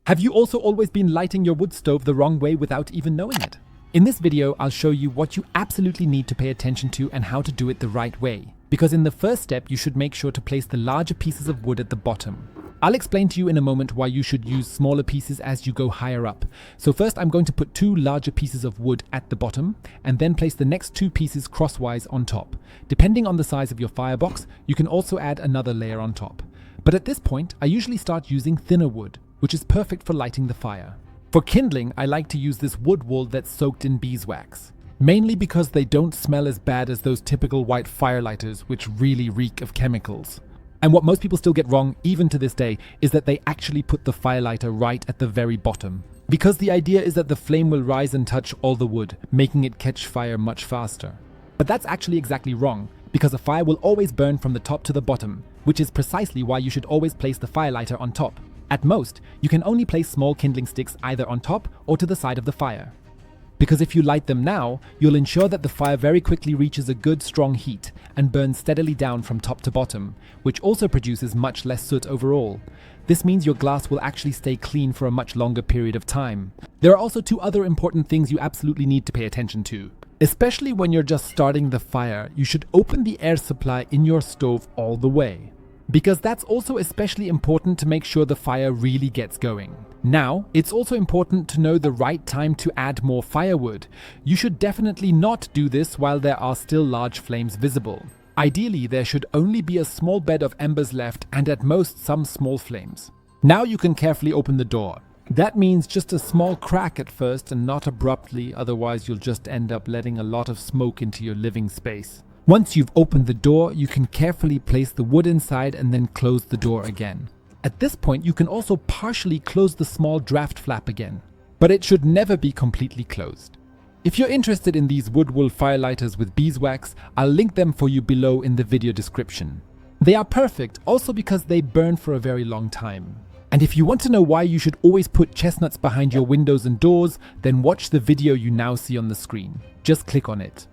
Have you also always been lighting your wood stove the wrong way without even knowing it? In this video, I'll show you what you absolutely need to pay attention to and how to do it the right way. Because in the first step, you should make sure to place the larger pieces of wood at the bottom. I'll explain to you in a moment why you should use smaller pieces as you go higher up. So first I'm going to put 2 larger pieces of wood at the bottom and then place the next 2 pieces crosswise on top. Depending on the size of your firebox, you can also add another layer on top. But at this point, I usually start using thinner wood, which is perfect for lighting the fire. For kindling, I like to use this wood wool that's soaked in beeswax. Mainly because they don't smell as bad as those typical white firelighters, which really reek of chemicals. And what most people still get wrong, even to this day, is that they actually put the firelighter right at the very bottom. Because the idea is that the flame will rise and touch all the wood, making it catch fire much faster. But that's actually exactly wrong, because a fire will always burn from the top to the bottom, which is precisely why you should always place the firelighter on top. At most, you can only place small kindling sticks either on top or to the side of the fire. Because if you light them now, you'll ensure that the fire very quickly reaches a good strong heat and burns steadily down from top to bottom, which also produces much less soot overall. This means your glass will actually stay clean for a much longer period of time. There are also 2 other important things you absolutely need to pay attention to. Especially when you're just starting the fire, you should open the air supply in your stove all the way. Because that's also especially important to make sure the fire really gets going. Now, it's also important to know the right time to add more firewood. You should definitely not do this while there are still large flames visible. Ideally, there should only be a small bed of embers left and at most some small flames. Now you can carefully open the door. That means just a small crack at first and not abruptly, otherwise you'll just end up letting a lot of smoke into your living space. Once you've opened the door, you can carefully place the wood inside and then close the door again. At this point, you can also partially close the small draft flap again, but it should never be completely closed. If you're interested in these wood wool firelighters with beeswax, I'll link them for you below in the video description. They are perfect also because they burn for a very long time. And if you want to know why you should always put chestnuts behind your windows and doors, then watch the video you now see on the screen. Just click on it.